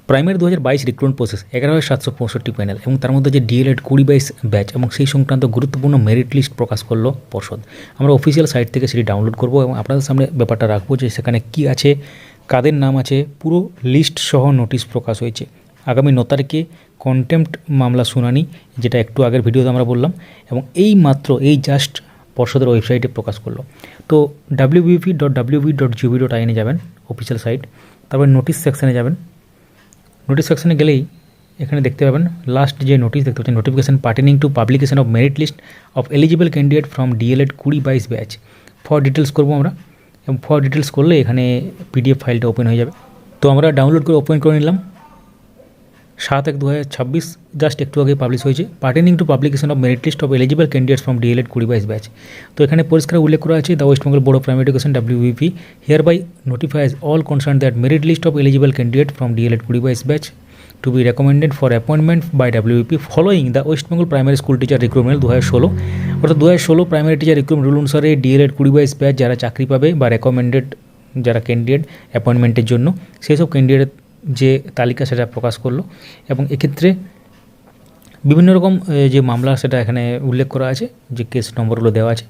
Primary 2022 recruitment process 11,765 panel এবং তার মধ্যে যে ডিএলএড 2022 ব্যাচ এবং সেই সংক্রান্ত গুরুত্বপূর্ণ মেরিট লিস্ট প্রকাশ করলো পর্ষদ। আমরা অফিসিয়াল সাইট থেকে সেটি ডাউনলোড করব এবং আপনাদের সামনে ব্যাপারটা রাখবো যে সেখানে কি আছে, কাদের নাম আছে, পুরো লিস্ট সহ নোটিশ প্রকাশ হয়েছে। আগামী 9 তারিখে কন্টেম্পট মামলা শুনানি, যেটা একটু আগের ভিডিওতে আমরা বললাম, এবং এই মাত্র জাস্ট পর্ষদের ওয়েবসাইটে প্রকাশ করলো। তো wbp.wb.gov.in এ যাবেন, অফিসিয়াল সাইট, তারপর নোটিশ সেকশানে যাবেন। নোটিশ সেকশানে গেলেই এখানে দেখতে পাবেন লাস্ট যে নোটিশ দেখতে পাচ্ছেন, notification pertaining to publication of merit list of eligible candidate from DElEd 2022 batch. For details করবো আমরা, এবং ফর ডিটেলস করলে এখানে পিডিএফ ফাইলটা ওপেন হয়ে যাবে। তো আমরা ডাউনলোড করে ওপেন করে নিলাম। 7/1/2026 জাস্ট একটু আগে পাবলিশ হয়েছে, pertaining to publication of merit list of eligible candidates from DElEd 2022 batch. তো এখানে পরিষ্কার উল্লেখ করা আছে, the West Bengal board of primary education WBP hereby notifies all concern that merit list of eligible candidate from DElEd 2022 batch to be recommended for appointment by WBP following the West Bengal primary school teacher recruitment 2016। অর্থাৎ 2016 primary teacher recruitment rule অনুসারে D.El.Ed 2022 batch যারা চাকরি পাবে বা recommended যারা candidate অ্যাপয়েন্টমেন্টের জন্য, সেই সব ক্যান্ডিডেট যে তালিকা সেটা প্রকাশ করলো। এবং এক্ষেত্রে বিভিন্ন রকম যে মামলা সেটা এখানে উল্লেখ করা আছে, যে কেস নম্বরগুলো দেওয়া আছে,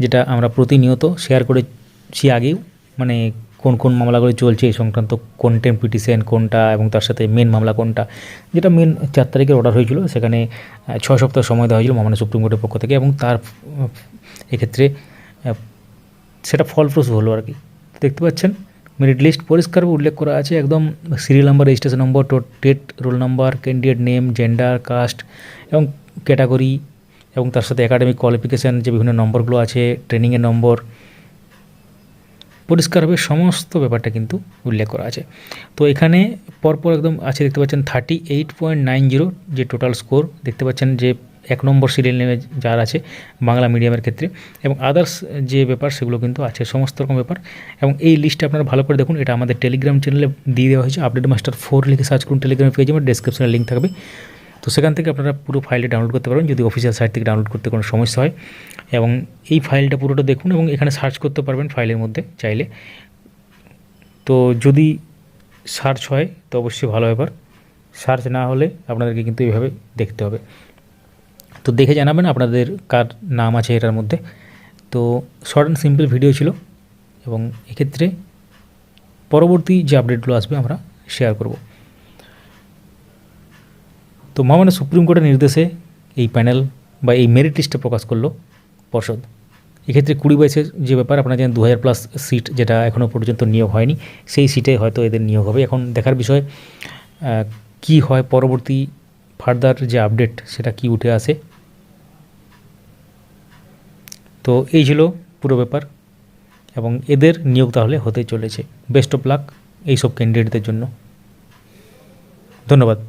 যেটা আমরা প্রতিনিয়ত শেয়ার করেছি আগেও, মানে কোন কোন মামলাগুলো চলছে এই সংক্রান্ত, কন্টেম্পট পিটিশন কোনটা এবং তার সাথে মেন মামলা কোনটা। যেটা মেন 4 তারিখের অর্ডার হয়েছিল, সেখানে 6 সপ্তাহ সময় দেওয়া হয়েছিল মাননীয় সুপ্রিম কোর্টের পক্ষ থেকে, এবং তার এক্ষেত্রে সেটা ফলপ্রসূ হলো আর কি। দেখতে পাচ্ছেন মেরিট লিস্ট পরিষ্কারভাবে উল্লেখ করা আছে, একদম serial number, registration number, TET roll number, candidate name, gender, caste এবং ক্যাটাগরি, এবং তার সাথে একাডেমিক কোয়ালিফিকেশান যে বিভিন্ন নম্বরগুলো আছে, ট্রেনিংয়ের নম্বর, পরিষ্কারভাবে সমস্ত ব্যাপারটা কিন্তু উল্লেখ করা আছে। তো এখানে পরপর একদম আছে, দেখতে পাচ্ছেন 38.90 যে টোটাল স্কোর দেখতে পাচ্ছেন, যে 1 নম্বর সিরিয়াল নেমে যার আছে বাংলা মিডিয়ামের ক্ষেত্রে, এবং আদার্স যে ব্যাপার সেগুলো কিন্তু আছে, সমস্ত রকম ব্যাপার। এবং এই লিস্টটা আপনারা ভালো করে দেখুন, এটা আমাদের টেলিগ্রাম চ্যানেলে দিয়ে দেওয়া হয়েছে, আপডেট মাস্টার 4 লিখে সার্চ করুন টেলিগ্রাম পেজে, আমার ডেসক্রিপশনে লিঙ্ক থাকবে। তো সেখান থেকে আপনারা পুরো ফাইলটা ডাউনলোড করতে পারবেন যদি অফিসিয়াল সাইট থেকে ডাউনলোড করতে কোনো সমস্যা হয়। এবং এই ফাইলটা পুরোটা দেখুন, এবং এখানে সার্চ করতে পারবেন ফাইলের মধ্যে চাইলে। তো যদি সার্চ হয় তো অবশ্যই ভালো ব্যাপার, সার্চ না হলে আপনাদেরকে কিন্তু এইভাবে দেখতে হবে। তো দেখে জানাবেন আপনাদের কার নাম আছে এটার মধ্যে। তো শর্ট অ্যান্ড সিম্পল ভিডিও ছিল, এবং এক্ষেত্রে পরবর্তী যে আপডেটগুলো আসবে আমরা শেয়ার করব। তো মাননীয় সুপ্রিম কোর্টের নির্দেশে এই প্যানেল বা এই মেরিট লিস্টে প্রকাশ করলো পর্ষদ। এক্ষেত্রে 2022 যে ব্যাপার, আপনারা জানেন 2000+ সিট যেটা এখনও পর্যন্ত নিয়োগ হয়নি, সেই সিটে হয়তো এদের নিয়োগ হবে। এখন দেখার বিষয় কি হয়, পরবর্তী ফার্দার যে আপডেট সেটা কি উঠে আসে। তো এই ছিল পুরো ব্যাপার, এবং এদের নিয়োগ তাহলে হতে চলেছে। বেস্ট অফ লাক এইসব ক্যান্ডিডেটদের জন্য। ধন্যবাদ।